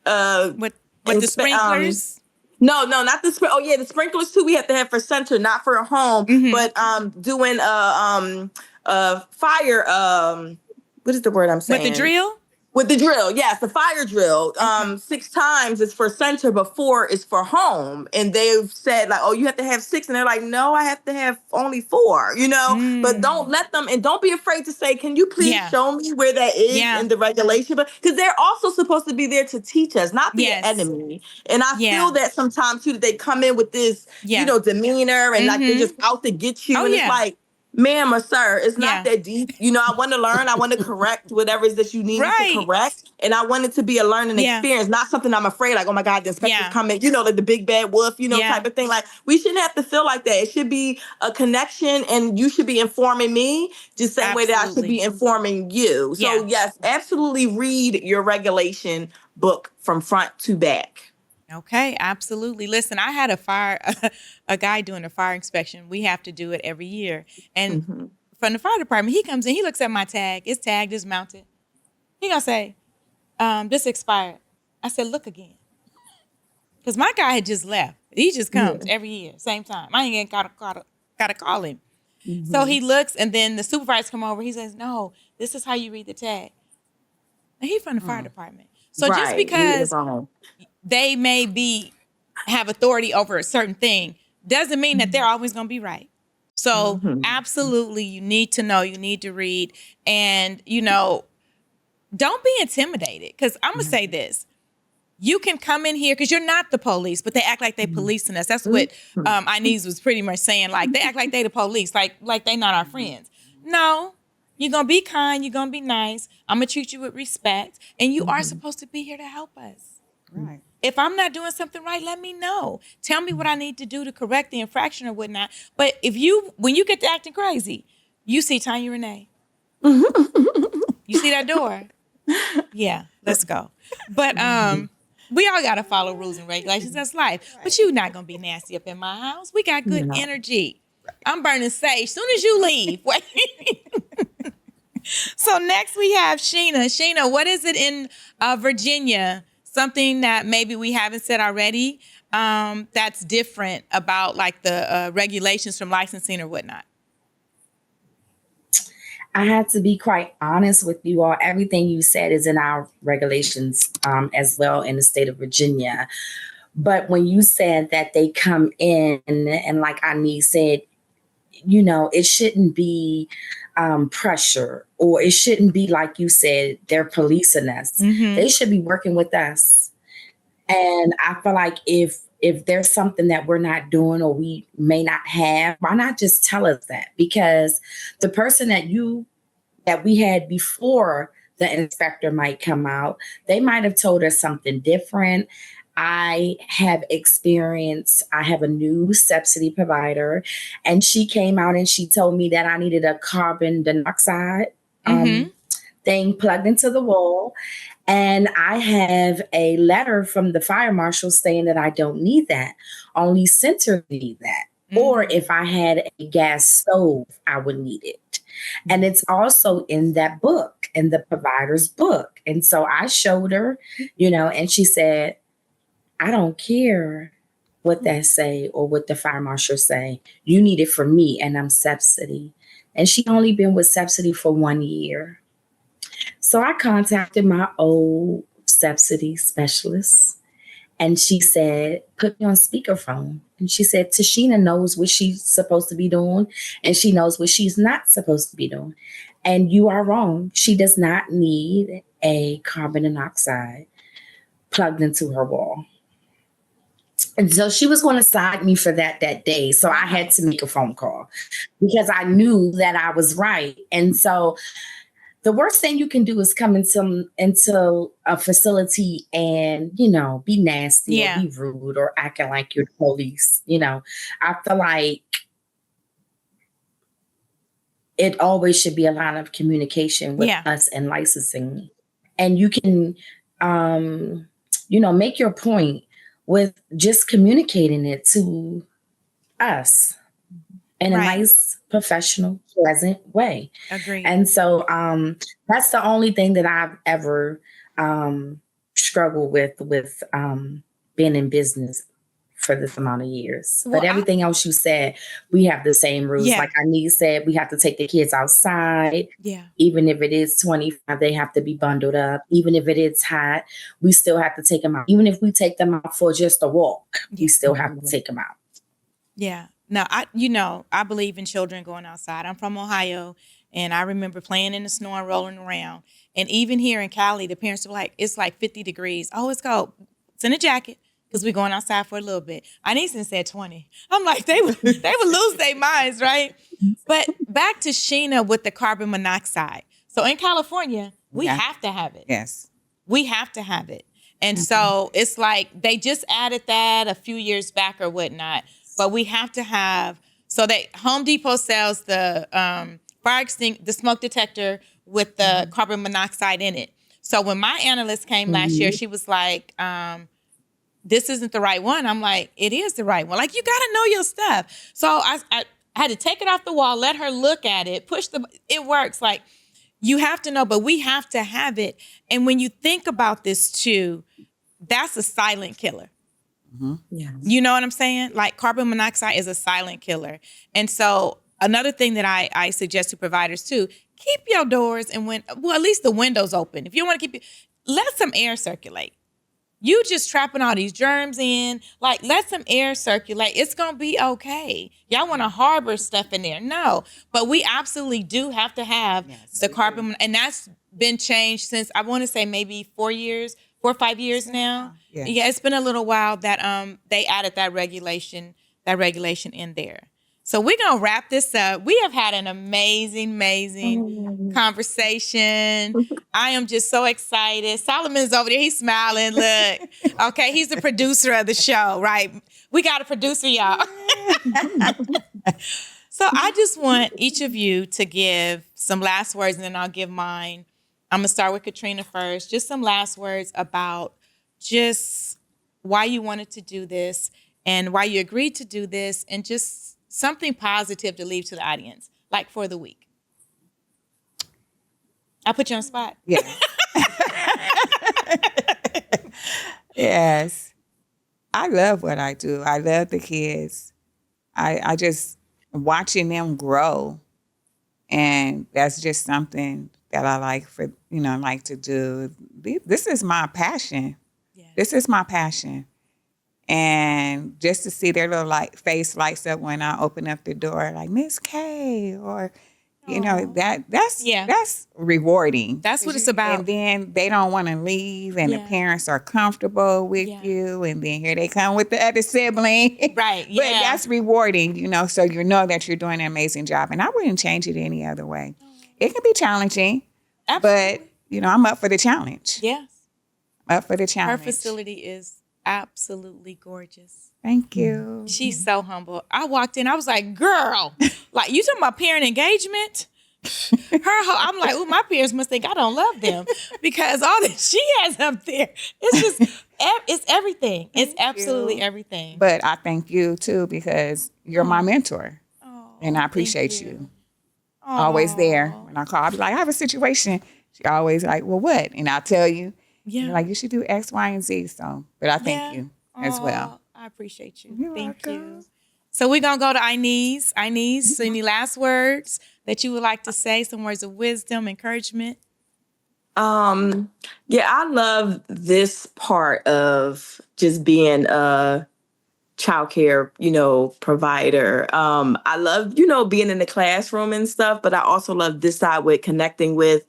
the sprinklers. No, not the sprinklers. Oh yeah, the sprinklers too. We have to have for center, not for a home. But doing fire. What is the word I'm saying? With the drill. With the drill, yes, the fire drill. 6 times is for center, but 4 is for home. And they've said like, oh, you have to have 6. And they're like, no, I have to have only 4, But don't let them, and don't be afraid to say, can you please show me where that is in the regulation? But because they're also supposed to be there to teach us, not be an enemy. And I feel that sometimes too, that they come in with this, demeanor and like they're just out to get you. And it's like, ma'am or sir, it's not that deep. I want to learn. I want to correct whatever it is that you need to correct. And I want it to be a learning experience, not something I'm afraid, like, oh my God, the inspector's coming, like the big bad wolf, type of thing. Like, we shouldn't have to feel like that. It should be a connection, and you should be informing me just the same way that I should be informing you. So yes, absolutely read your regulation book from front to back. Okay, absolutely. Listen, I had a guy doing a fire inspection. We have to do it every year. And from the fire department, he comes in, he looks at my tag. It's tagged, it's mounted. He gonna say, this expired. I said, look again. Because my guy had just left. He just comes every year, same time. I ain't gotta call him. So he looks, and then the supervisor come over. He says, no, this is how you read the tag. And he's from the fire department. So just because they may have authority over a certain thing doesn't mean that they're always going to be right. So absolutely, you need to know, you need to read, and, don't be intimidated. Because I'm going to say this. you can come in here because you're not the police, but they act like they policing us. That's what Ineeze was pretty much saying. Like, they act like they the police, like they not our friends. No, you're going to be kind. You're going to be nice. I'm going to treat you with respect. And you are supposed to be here to help us. Right. If I'm not doing something right, let me know. Tell me what I need to do to correct the infraction or whatnot. But when you get to acting crazy, you see Tonya Renee. You see that door? Yeah, let's go. But we all got to follow rules and regulations. That's life. But you're not going to be nasty up in my house. We got good energy. I'm burning sage soon as you leave. Wait. So next we have Sheena. Sheena, what is it in Virginia? Something that maybe we haven't said already that's different about like the regulations from licensing or whatnot? I had to be quite honest with you all. Everything you said is in our regulations as well in the state of Virginia. But when you said that they come in and like Ineeze said, it shouldn't be pressure, or it shouldn't be like you said, they're policing us. They should be working with us. And I feel like if there's something that we're not doing or we may not have, why not just tell us that? Because the person that we had before the inspector might come out, they might have told us something different. I have a new subsidy provider, and she came out and she told me that I needed a carbon dioxide thing plugged into the wall. And I have a letter from the fire marshal saying that I don't need that. Only centers need that. Or if I had a gas stove, I would need it. And it's also in that book, in the provider's book. And so I showed her, and she said, I don't care what that say or what the fire marshal say. You need it for me, and I'm subsidy. And she only been with subsidy for 1 year. So I contacted my old subsidy specialist, and she said, put me on speakerphone. And she said, Tashina knows what she's supposed to be doing, and she knows what she's not supposed to be doing. And you are wrong. She does not need a carbon monoxide plugged into her wall. And so she was going to side me for that day. So I had to make a phone call because I knew that I was right. And so the worst thing you can do is come into a facility and, be nasty or be rude or acting like you're the police. I feel like it always should be a line of communication with us and licensing. And you can, make your point with just communicating it to us in a nice, professional, pleasant way. Agreed. And so that's the only thing that I've ever struggled with being in business for this amount of years. But everything else you said, we have the same rules. Like Ineeze said, we have to take the kids outside. Yeah. Even if it is 25, they have to be bundled up. Even if it is hot, we still have to take them out. Even if we take them out for just a walk, we still have to take them out. Yeah. Now, I believe in children going outside. I'm from Ohio, and I remember playing in the snow and rolling around. And even here in Cali, the parents were like, it's like 50 degrees. Oh, it's cold. Send a jacket. Because we're going outside for a little bit. Ineeze said 20. I'm like, they would lose their minds, right? But back to Sheena with the carbon monoxide. So in California, we have to have it. Yes. We have to have it. And so it's like they just added that a few years back or whatnot. But we have to have, so that Home Depot sells the the smoke detector with the carbon monoxide in it. So when my analyst came last year, she was like, this isn't the right one. I'm like, it is the right one. Like, you got to know your stuff. So I had to take it off the wall, let her look at it, it works. Like, you have to know, but we have to have it. And when you think about this too, that's a silent killer. Yeah. You know what I'm saying? Like, carbon monoxide is a silent killer. And so another thing that I suggest to providers too, keep your doors and at least the windows open. If you want to let some air circulate. You just trapping all these germs in. Like, let some air circulate. It's going to be okay. Y'all want to harbor stuff in there. No. But we absolutely do have to have the carbon. And that's been changed since, I want to say maybe 4 years, 4 or 5 years now. Yeah. Yeah, it's been a little while that they added that regulation in there. So we're gonna wrap this up. We have had an amazing conversation. I am just so excited. Solomon's over there, he's smiling. Look, okay, he's the producer of the show, right? We got a producer, y'all. So I just want each of you to give some last words, and then I'll give mine. I'm gonna start with Katrina first. Just some last words about just why you wanted to do this and why you agreed to do this, and just something positive to leave to the audience, like for the week. I put you on the spot. Yeah. Yes. I love what I do. I love the kids. I just watching them grow. And that's just something that I like like to do. This is my passion. Yeah. This is my passion. And just to see their little face lights up when I open up the door, like Miss K, or that's rewarding. That's what it's about. And then they don't want to leave, and the parents are comfortable with you, and then here they come with the other sibling. Right. But that's rewarding, so you know that you're doing an amazing job. And I wouldn't change it any other way. It can be challenging, absolutely. But I'm up for the challenge. Yes. Up for the challenge. Her facility is absolutely gorgeous. Thank you. She's so humble. I walked in, I was like, girl, like you talking about parent engagement? I'm like, oh, my parents must think I don't love them because all that she has up there, it's just, it's everything. It's absolutely everything. But I thank you too, because you're my mentor, and I appreciate you. Always there. When I call, I'll be like, I have a situation. She always like, well, what? And I'll tell you. Yeah. Like, you should do X, Y, and Z. So, but I thank you as well. I appreciate you. You're Thank welcome. you. So we're going to go to Ineeze. Ineeze, so any last words that you would like to say? Some words of wisdom, encouragement? Yeah, I love this part of just being a childcare, provider. I love, being in the classroom and stuff, but I also love this side with connecting with,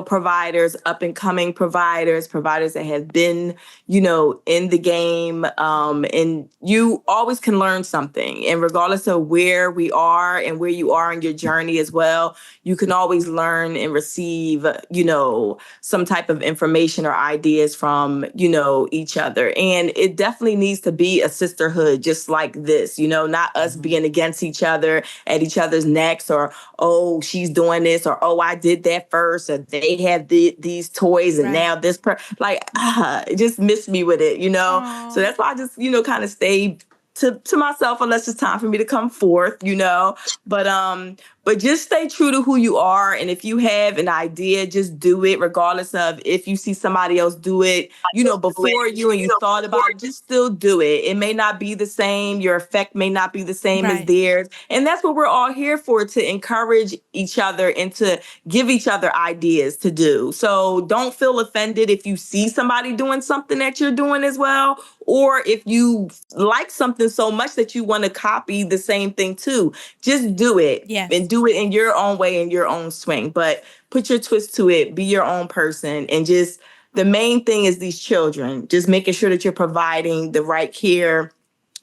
providers, up and coming providers that have been, in the game. And you always can learn something. And regardless of where we are and where you are in your journey as well, you can always learn and receive, some type of information or ideas from, each other. And it definitely needs to be a sisterhood just like this, not us being against each other at each other's necks, or, oh, she's doing this, or, oh, I did that first, or they have these toys and now this it just missed me with it, Aww. So that's why I just, kind of stayed to myself unless it's time for me to come forth, but just stay true to who you are. And if you have an idea, just do it, regardless of if you see somebody else do it, before you and you thought about it, just still do it. It may not be the same. Your effect may not be the same as theirs. And that's what we're all here for, to encourage each other and to give each other ideas to do. So don't feel offended if you see somebody doing something that you're doing as well, or if you like something so much that you want to copy the same thing too. Just do it. Yes. And do it in your own way, in your own swing, but put your twist to it, be your own person. And just the main thing is these children, just making sure that you're providing the right care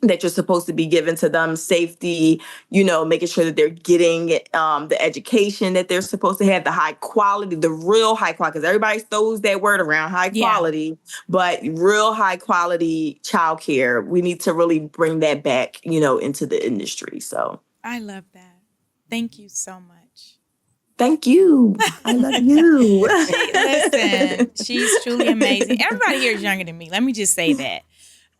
that you're supposed to be given to them, safety, making sure that they're getting the education that they're supposed to have, the high quality, the real high quality, because everybody throws that word around, high quality, but real high quality childcare. We need to really bring that back, into the industry. So I love that. Thank you so much. Thank you. I love you. Listen, she's truly amazing. Everybody here is younger than me. Let me just say that.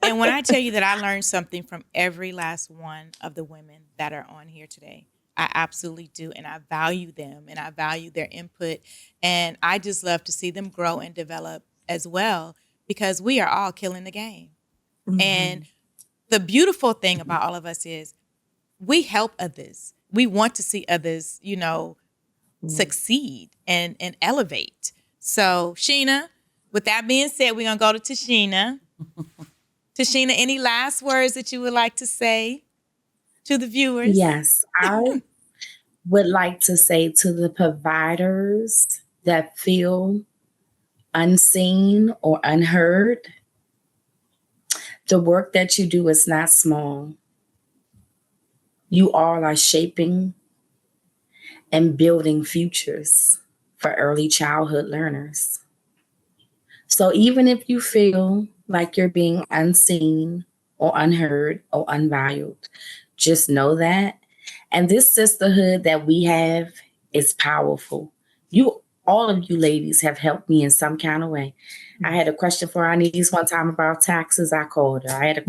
And when I tell you that I learned something from every last one of the women that are on here today, I absolutely do. And I value them and I value their input. And I just love to see them grow and develop as well, because we are all killing the game. Mm-hmm. And the beautiful thing about all of us is we help others. We want to see others, succeed and elevate. So, Sheena, with that being said, we're going to go to Tashina. Tashina, any last words that you would like to say to the viewers? Yes, I would like to say to the providers that feel unseen or unheard, the work that you do is not small. You all are shaping and building futures for early childhood learners. So even if you feel like you're being unseen or unheard or unvalued, just know that. And this sisterhood that we have is powerful. All of you ladies have helped me in some kind of way. I had a question for Ineeze one time about taxes. I called her. I had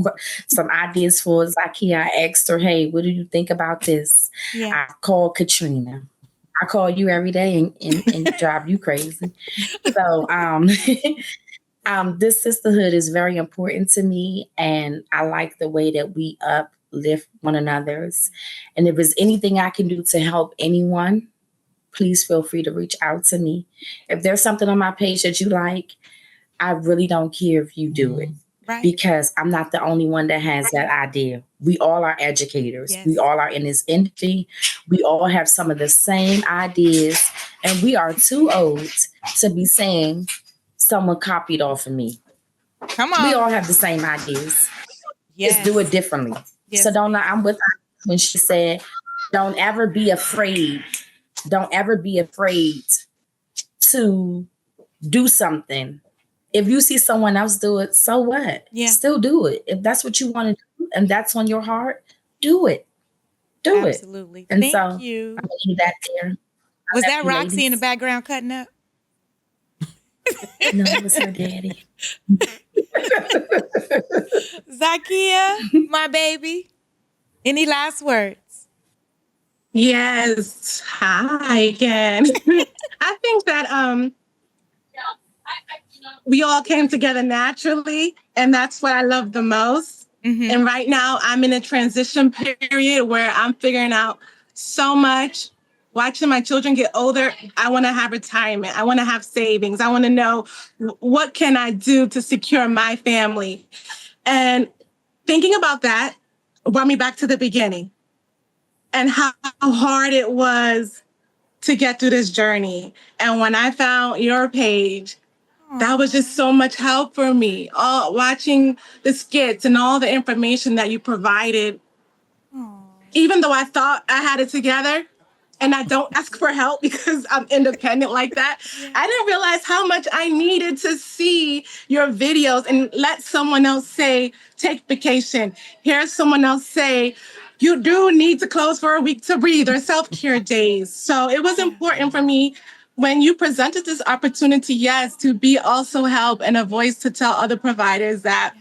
some ideas for Zakiyyah. I asked her, hey, what do you think about this? Yeah. I called Katrina. I call you every day and drive you crazy. So this sisterhood is very important to me, and I like the way that we uplift one another's. And if there's anything I can do to help anyone, please feel free to reach out to me. If there's something on my page that you like, I really don't care if you do it. Right. Because I'm not the only one that has that idea. We all are educators. Yes. We all are in this industry. We all have some of the same ideas, and we are too old to be saying someone copied off of me. Come on. We all have the same ideas. Yes. Just do it differently. Yes. So I'm with her when she said, don't ever be afraid. Don't ever be afraid to do something. If you see someone else do it, so what? Yeah. Still do it. If that's what you want to do and that's on your heart, do it. Do it. Absolutely. And Thank so you. I'm gonna leave that there. Was that you, Roxy ladies. in the background cutting up? No, it was her daddy. Zakiyyah, my baby. Any last words? Yes. Hi again. I think that we all came together naturally, and that's what I love the most. Mm-hmm. And right now I'm in a transition period where I'm figuring out so much. Watching my children get older, I want to have retirement. I want to have savings. I want to know what can I do to secure my family. And thinking about that brought me back to the beginning and how hard it was to get through this journey. And when I found your page, that was just so much help for me. Watching the skits and all the information that you provided, even though I thought I had it together, and I don't ask for help because I'm independent like that. I didn't realize how much I needed to see your videos and let someone else say, take vacation. Hear someone else say, you do need to close for a week to breathe, or self-care days. So it was important for me when you presented this opportunity, yes, to be also help and a voice to tell other providers that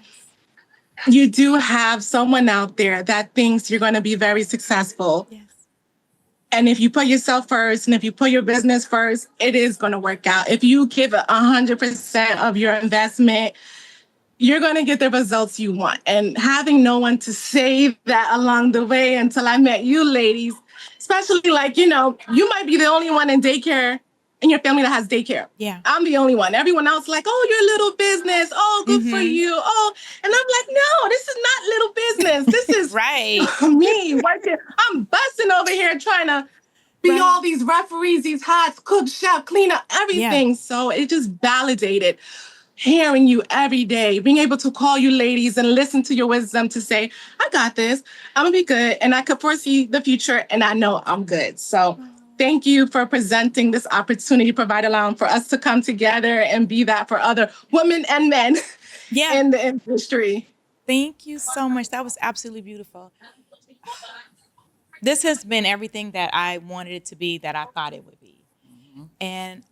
you do have someone out there that thinks you're going to be very successful. Yes. And if you put yourself first and if you put your business first, it is going to work out. If you give 100% of your investment, you're going to get the results you want. And having no one to say that along the way until I met you ladies, especially like, you might be the only one in daycare in your family that has daycare. Yeah. I'm the only one. Everyone else like, oh, your little business. Oh, good for you. Oh, and I'm like, no, this is not little business. This is Right. me working. I'm busting over here trying to be all these referees, these hots, cook, chef, cleaner, everything. Yeah. So it just validated hearing you every day, being able to call you ladies and listen to your wisdom to say, I got this, I'm gonna be good. And I could foresee the future and I know I'm good. So thank you for presenting this opportunity, Provide Alone, for us to come together and be that for other women and men in the industry. Thank you so much. That was absolutely beautiful. This has been everything that I wanted it to be, that I thought it would be. Mm-hmm. And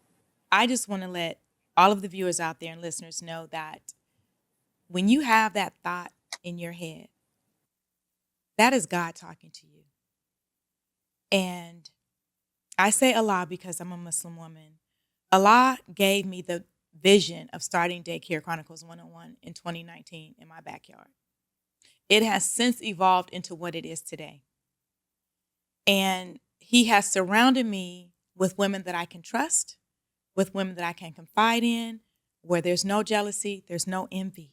I just want to let all of the viewers out there and listeners know that when you have that thought in your head, that is God talking to you. And I say Allah because I'm a Muslim woman. Allah gave me the vision of starting Daycare Chronicles 101 in 2019 in my backyard. It has since evolved into what it is today. And He has surrounded me with women that I can trust, with women that I can confide in, where there's no jealousy, there's no envy.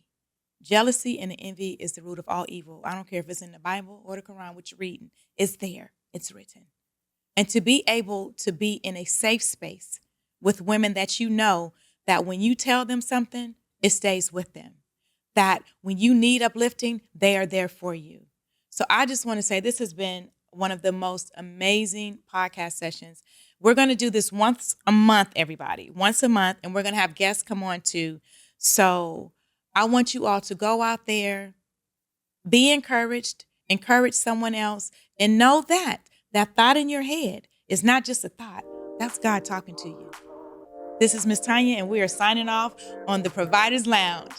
Jealousy and envy is the root of all evil. I don't care if it's in the Bible or the Quran, what you're reading. It's there. It's written. And to be able to be in a safe space with women that you know that when you tell them something, it stays with them. That when you need uplifting, they are there for you. So I just want to say this has been one of the most amazing podcast sessions. We're going to do this once a month, everybody, once a month, and we're going to have guests come on too. So I want you all to go out there, be encouraged, encourage someone else, and know that that thought in your head is not just a thought. That's God talking to you. This is Miss Tonya, and we are signing off on the Providers Lounge.